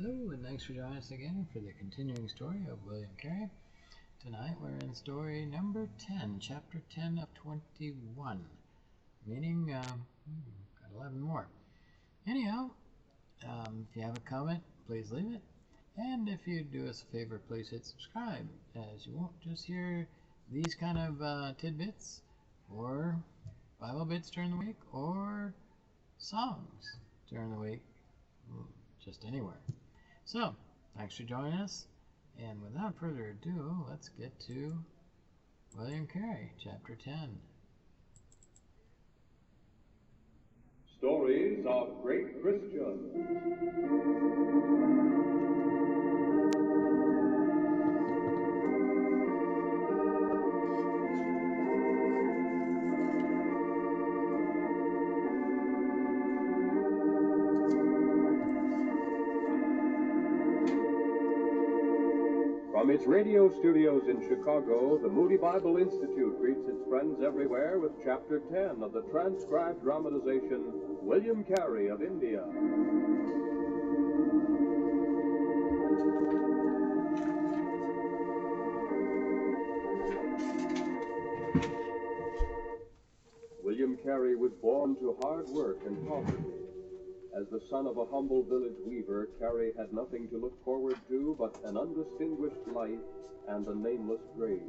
Hello, and thanks for joining us again for the continuing story of William Carey. Tonight we're in story number 10, chapter 10 of 21, meaning got 11 more. Anyhow, if you have a comment, please leave it. And if you do us a favor, please hit subscribe, as you won't just hear these kind of tidbits or Bible bits during the week or songs during the week, just anywhere. So, thanks for joining us, and without further ado, let's get to William Carey, Chapter 10. Stories of Great Christians. From its radio studios in Chicago, the Moody Bible Institute greets its friends everywhere with Chapter 10 of the transcribed dramatization, William Carey of India. William Carey was born to hard work and poverty. As the son of a humble village weaver, Carey had nothing to look forward to but an undistinguished life and a nameless grave.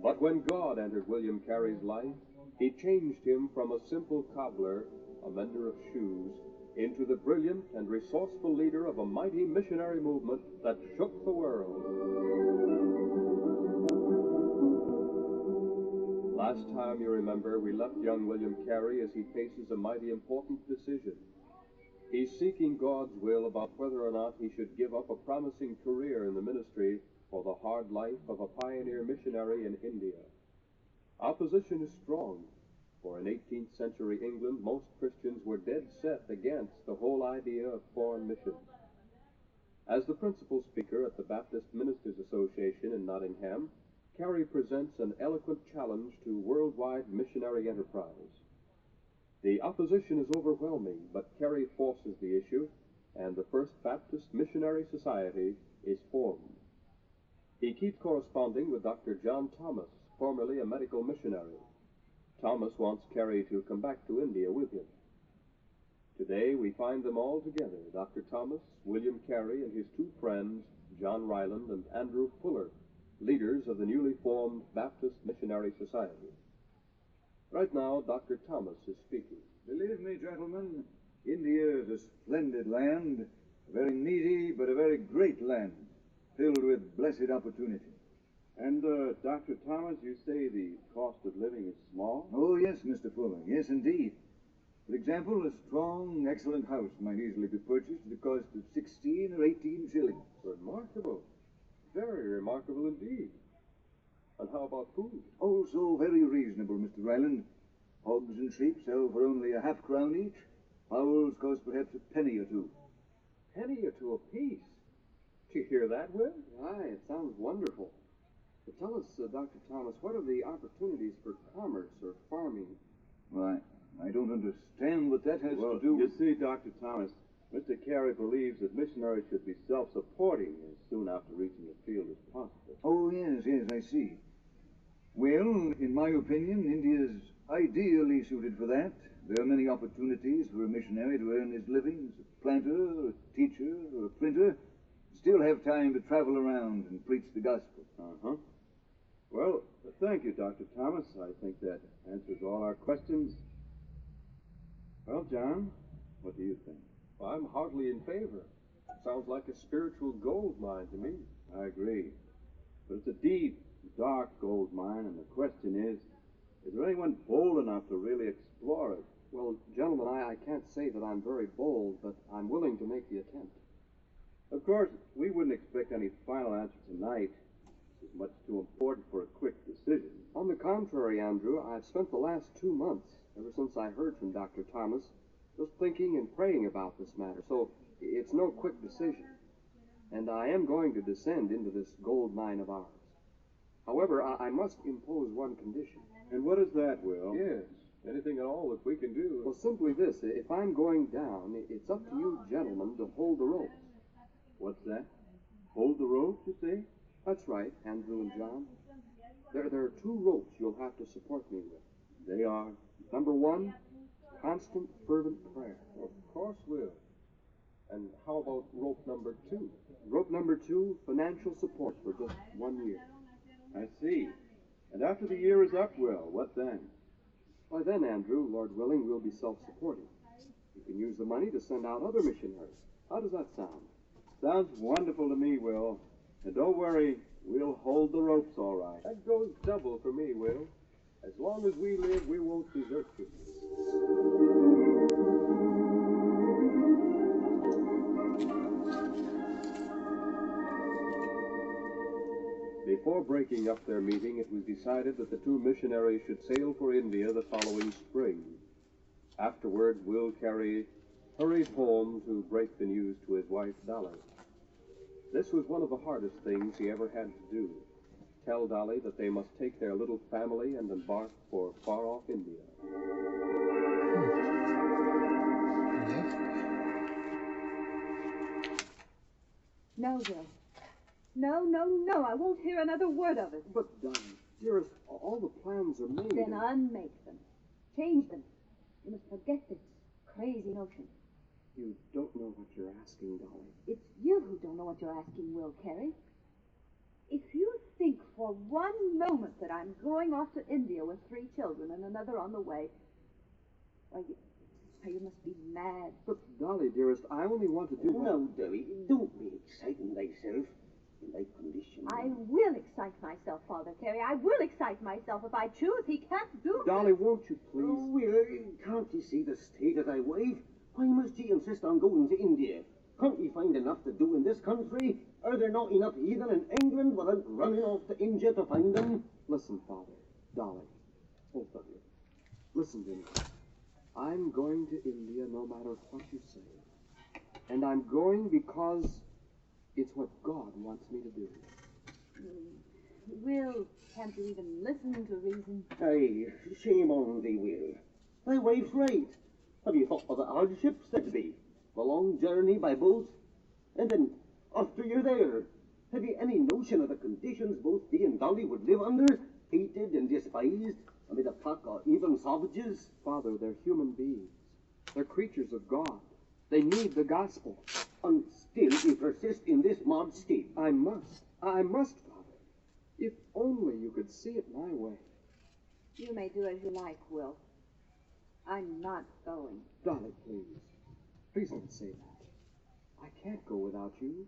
But when God entered William Carey's life, he changed him from a simple cobbler, a mender of shoes, into the brilliant and resourceful leader of a mighty missionary movement that shook the world. Last time, you remember, we left young William Carey as he faces a mighty important decision. He's seeking God's will about whether or not he should give up a promising career in the ministry for the hard life of a pioneer missionary in India. Opposition is strong, for in 18th century England, most Christians were dead set against the whole idea of foreign missions. As the principal speaker at the Baptist Ministers Association in Nottingham, Carey presents an eloquent challenge to worldwide missionary enterprise. The opposition is overwhelming, but Carey forces the issue, and the First Baptist Missionary Society is formed. He keeps corresponding with Dr. John Thomas, formerly a medical missionary. Thomas wants Carey to come back to India with him. Today we find them all together, Dr. Thomas, William Carey, and his two friends, John Ryland and Andrew Fuller, leaders of the newly formed Baptist Missionary Society. Right now, Dr. Thomas is speaking. Believe me, gentlemen, India is a splendid land, a very needy but a very great land, filled with blessed opportunity. And, Dr. Thomas, you say the cost of living is small? Oh, yes, Mr. Fuller, yes, indeed. For example, a strong, excellent house might easily be purchased at the cost of 16 or 18 shillings. Remarkable. Very remarkable indeed. And how about food? Oh, so very reasonable, Mr. Ryland. Hogs and sheep sell for only a half-crown each. Fowls cost perhaps a penny or two. Penny or two apiece. Did you hear that, Will? Aye, it sounds wonderful. But tell us, Dr. Thomas, what are the opportunities for commerce or farming? Why, I don't understand what that has to do you with... see, Dr. Thomas, Mr. Carey believes that missionaries should be self-supporting as soon after reaching the field as possible. Oh, yes, I see. Well, in my opinion, India's ideally suited for that. There are many opportunities for a missionary to earn his living as a planter, or a teacher, or a printer, still have time to travel around and preach the gospel. Uh-huh. Well, thank you, Dr. Thomas. I think that answers all our questions. Well, John, what do you think? Well, I'm heartily in favor. Sounds like a spiritual gold mine to me. I agree. But it's a deep, dark gold mine, and the question is there anyone bold enough to really explore it? Well, gentlemen, I can't say that I'm very bold, but I'm willing to make the attempt. Of course, we wouldn't expect any final answer tonight. This is much too important for a quick decision. On the contrary, Andrew, I've spent the last 2 months, ever since I heard from Dr. Thomas, just thinking and praying about this matter, so it's no quick decision. And I am going to descend into this gold mine of ours. However, I must impose one condition. And what is that, Will? Yes, anything at all that we can do. Well, simply this. If I'm going down, it's up to you gentlemen to hold the ropes. What's that? Hold the rope, you say? That's right, Andrew and John. There are two ropes you'll have to support me with. They are. Number one, constant, fervent prayer. Of course we'll. And how about rope number 2? Rope number 2, financial support for just 1 year. I see. And after the year is up, Will, what then? By then, Andrew, Lord willing, we'll be self-supporting. You can use the money to send out other missionaries. How does that sound? Sounds wonderful to me, Will. And don't worry, we'll hold the ropes all right. That goes double for me, Will. As long as we live, we won't desert you. Before breaking up their meeting, it was decided that the two missionaries should sail for India the following spring. Afterward, Will Carey hurried home to break the news to his wife, Dolly. This was one of the hardest things he ever had to do. Tell Dolly that they must take their little family and embark for far-off India. Yes? No, Will. No, I won't hear another word of it. But, Dolly, dearest, all the plans are made. Then unmake them. Change them. You must forget this crazy notion. You don't know what you're asking, Dolly. It's you who don't know what you're asking, Will Carey. If you think for one moment that I'm going off to India with 3 children and another on the way, why, you must be mad. But, Dolly, dearest, I only want to do what... No, Dolly, don't be exciting thyself in thy condition. I will excite myself, Father Carey. I will excite myself if I choose. He can't do this. Dolly, won't you please? Oh, Will, can't ye see the state of thy wife? Why must ye insist on going to India? Can't ye find enough to do in this country? Are there not enough heathen in England without running off to India to find them? Listen, Father. Dolly. Both of you. Listen to me. I'm going to India no matter what you say. And I'm going because it's what God wants me to do. Will, can't you even listen to reason? Aye, shame on thee, Will. Thy wife's right. Have you thought of the hardships there'd be? The long journey by boat? And then, after you're there, have you any notion of the conditions both thee and Dolly would live under? Hated and despised amid a pack of even savages? Father, they're human beings. They're creatures of God. They need the gospel. And still you persist in this mad state. I must, Father. If only you could see it my way. You may do as you like, Will. I'm not going. Dolly, please. Please don't say that. I can't go without you.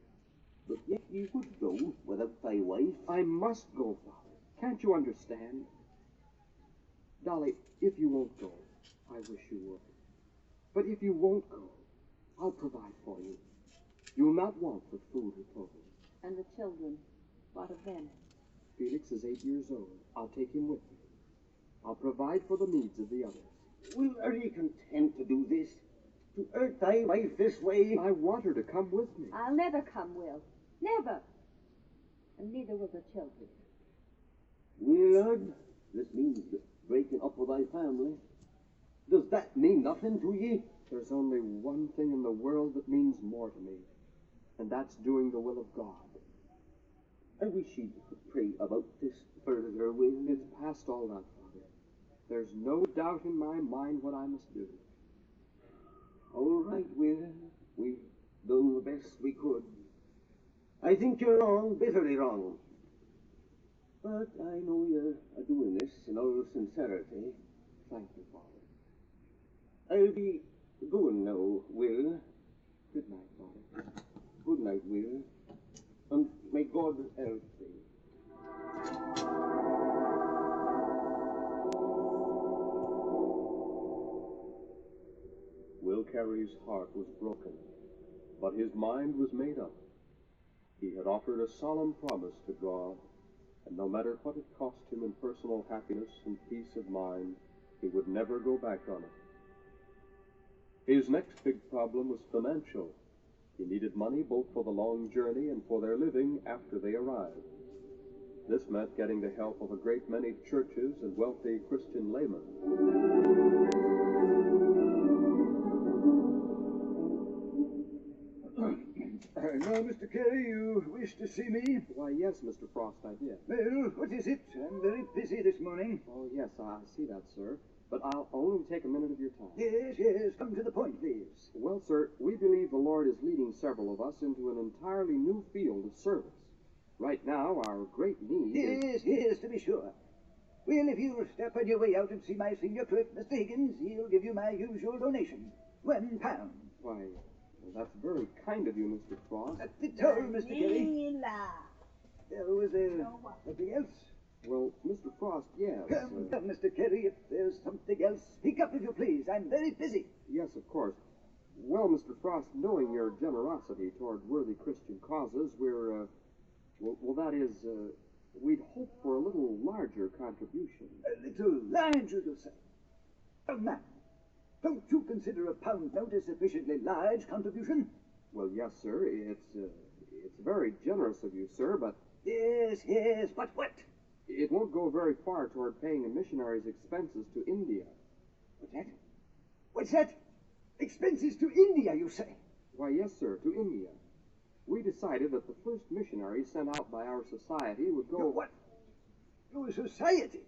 But yet you would go without thy wife. I must go, Father. Can't you understand? Dolly, if you won't go, I wish you would. But if you won't go, I'll provide for you. You'll not want for food or clothing. And the children, what of them? Felix is 8 years old. I'll take him with me. I'll provide for the needs of the others. Will, are ye content to do this? To hurt thy wife this way? I want her to come with me. I'll never come, Will. Never. And neither will the children. Willard, this means breaking up with thy family. Does that mean nothing to ye? There's only one thing in the world that means more to me, and that's doing the will of God. I wish ye could pray about this further, Will. It's past all that, Father. There's no doubt in my mind what I must do. All right, Will. We've done the best we could. I think you're wrong, bitterly wrong. But I know you're doing this in all sincerity. Thank you, Father. I'll be going now, Will. Good night, Father. Good night, Will. And may God help thee. Will Carey's heart was broken, but his mind was made up. He had offered a solemn promise to God, and no matter what it cost him in personal happiness and peace of mind, he would never go back on it. His next big problem was financial. He needed money both for the long journey and for their living after they arrived. This meant getting the help of a great many churches and wealthy Christian laymen. Now, Mr. Carey, you wish to see me? Why, yes, Mr. Frost, I did. Well, what is it? I'm very busy this morning. Oh, yes, I see that, sir. But I'll only take a minute of your time. Yes, come to the point, please. Well, sir, we believe the Lord is leading several of us into an entirely new field of service. Right now, our great need is... Yes, to be sure. Well, if you'll step on your way out and see my senior clerk, Mr. Higgins, he'll give you my usual donation. £1. Why, well, that's very kind of you, Mr. Frost. That's it all, Mr. Carey. There was something else? Well, Mr. Frost, yes. Come, Mr. Carey, if there's something else, speak up if you please. I'm very busy. Yes, of course. Well, Mr. Frost, knowing your generosity toward worthy Christian causes, we're, that is, we'd hope for a little larger contribution. A little larger, you say? Oh, man, don't you consider a pound note a sufficiently large contribution? Well, yes, sir. It's very generous of you, sir, but... Yes, but what? It won't go very far toward paying a missionary's expenses to India. What's that? What's that? Expenses to India, you say? Why, yes, sir, to India. We decided that the first missionary sent out by our society would go... What? Your society?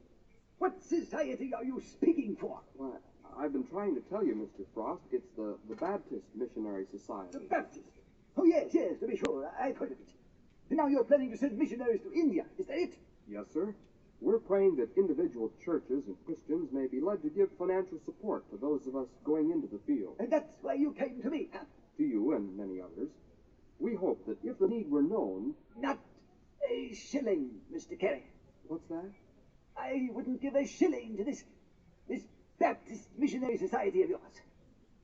What society are you speaking for? Why, I've been trying to tell you, Mr. Frost, it's the Baptist Missionary Society. The Baptist? Oh, yes, to be sure. I've heard of it. And now you're planning to send missionaries to India, is that it? Yes, sir. We're praying that individual churches and Christians may be led to give financial support to those of us going into the field. And that's why you came to me, huh? To you and many others. We hope that if the need were known... Not a shilling, Mr. Carey. What's that? I wouldn't give a shilling to this Baptist Missionary Society of yours.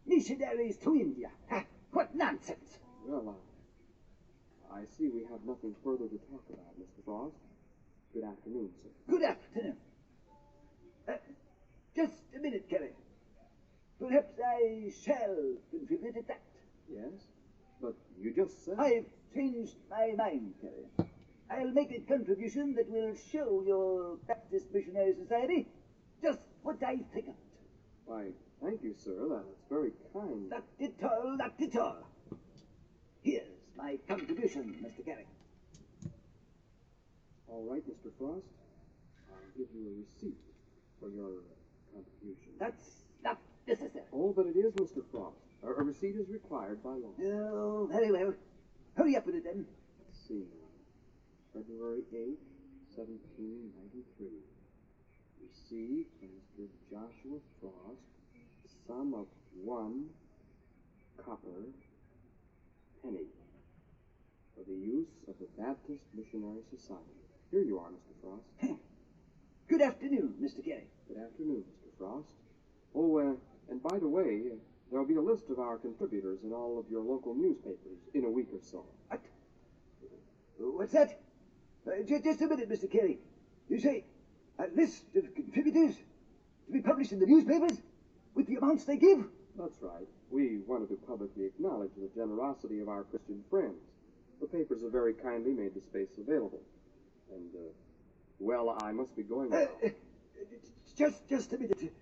Missionaries to India. Huh? What nonsense. Well, I see we have nothing further to talk about, Mr. Frost. Good afternoon, sir. Good afternoon. Just a minute, Carey. Perhaps I shall contribute at that. Yes? But you just said... I've changed my mind, Carey. I'll make a contribution that will show your Baptist Missionary Society just what I think of it. Why, thank you, sir. That's very kind. Not at all. Here's my contribution, Mr. Carey. All right, Mr. Frost. I'll give you a receipt for your contribution. That's not necessary. Oh, but it is, Mr. Frost. A receipt is required by law. Oh, very well. Hurry up with it, then. Let's see. February 8th, 1793. Receipt from Mr. Joshua Frost, sum of 1 copper penny for the use of the Baptist Missionary Society. Here you are, Mr. Frost. Good afternoon, Mr. Carey. Good afternoon, Mr. Frost. Oh, and by the way, there'll be a list of our contributors in all of your local newspapers in a week or so. What? What's that? Just a minute, Mr. Carey. You say a list of contributors to be published in the newspapers with the amounts they give? That's right. We wanted to publicly acknowledge the generosity of our Christian friends. The papers have very kindly made the space available. And, well, I must be going now. Just a minute.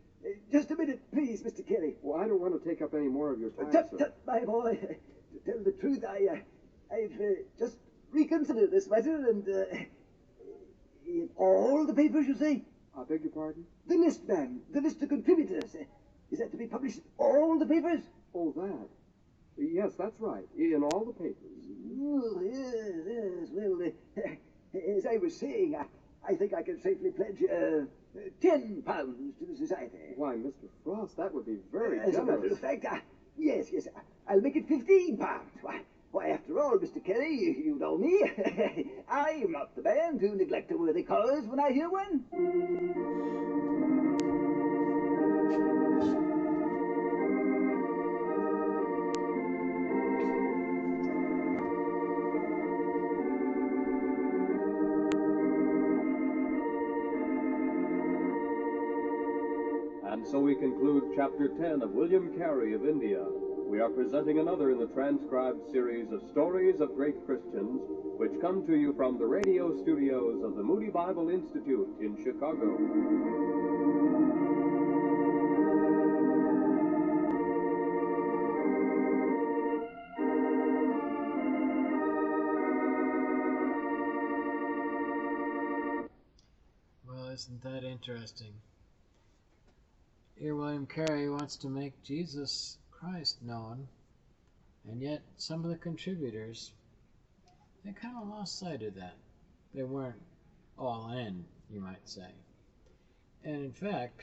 Just a minute, please, Mr. Carey. Well, I don't want to take up any more of your time, Tut, my boy. To tell the truth, I've just reconsidered this matter, and in all the papers, you say? I beg your pardon? The list, man. The list of contributors. Is that to be published in all the papers? Oh, that. Yes, that's right. In all the papers. Oh, yes. Well, as I was saying, I think I can safely pledge £10 to the society. Why, Mr. Frost, that would be very As a matter generous. of fact, yes, I'll make it £15. Why, after all, Mr. Carey, you know me. I'm not the man to neglect a worthy cause when I hear one. And so we conclude Chapter 10 of William Carey of India. We are presenting another in the transcribed series of Stories of Great Christians, which come to you from the radio studios of the Moody Bible Institute in Chicago. Isn't that interesting? Here William Carey wants to make Jesus Christ known, and yet some of the contributors, they kind of lost sight of that. They weren't all in, you might say. And in fact,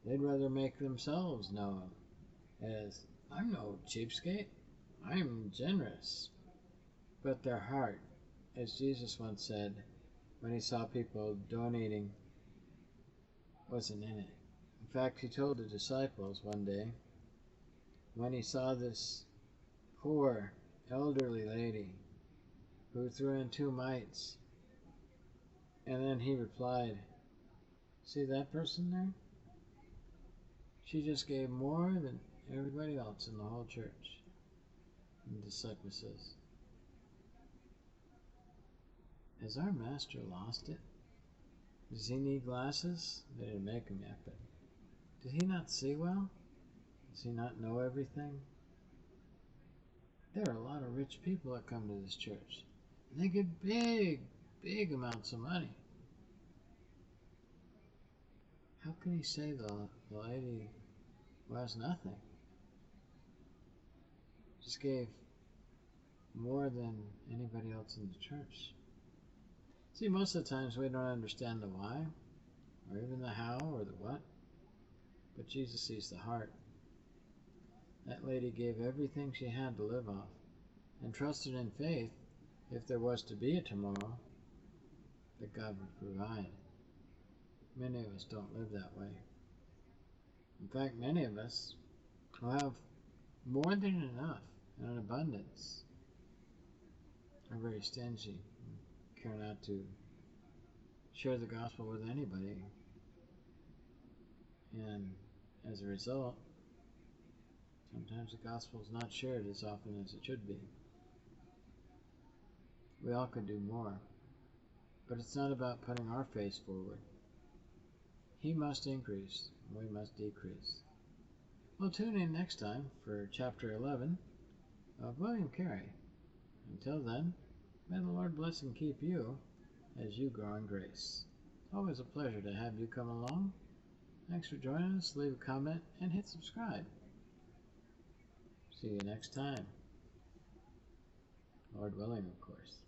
they'd rather make themselves known as, I'm no cheapskate, I'm generous. But their heart, as Jesus once said, when he saw people donating, wasn't in it. In fact, he told the disciples one day, when he saw this poor elderly lady who threw in 2 mites, and then he replied, see that person there? She just gave more than everybody else in the whole church. And the disciple says, has our master lost it? Does he need glasses? They didn't make him yet, but did he not see well? Does he not know everything? There are a lot of rich people that come to this church, and they give big amounts of money. How can he say the lady who has nothing just gave more than anybody else in the church? See, most of the times we don't understand the why, or even the how, or the what, but Jesus sees the heart. That lady gave everything she had to live off, and trusted in faith, if there was to be a tomorrow, that God would provide. Many of us don't live that way. In fact, many of us will have more than enough and an abundance, are very stingy, care not to share the gospel with anybody, and as a result, sometimes the gospel is not shared as often as it should be. We all could do more, but it's not about putting our face forward. He must increase, and we must decrease. Well, tune in next time for Chapter 11 of William Carey. Until then, may the Lord bless and keep you as you grow in grace. Always a pleasure to have you come along. Thanks for joining us. Leave a comment and hit subscribe. See you next time. Lord willing, of course.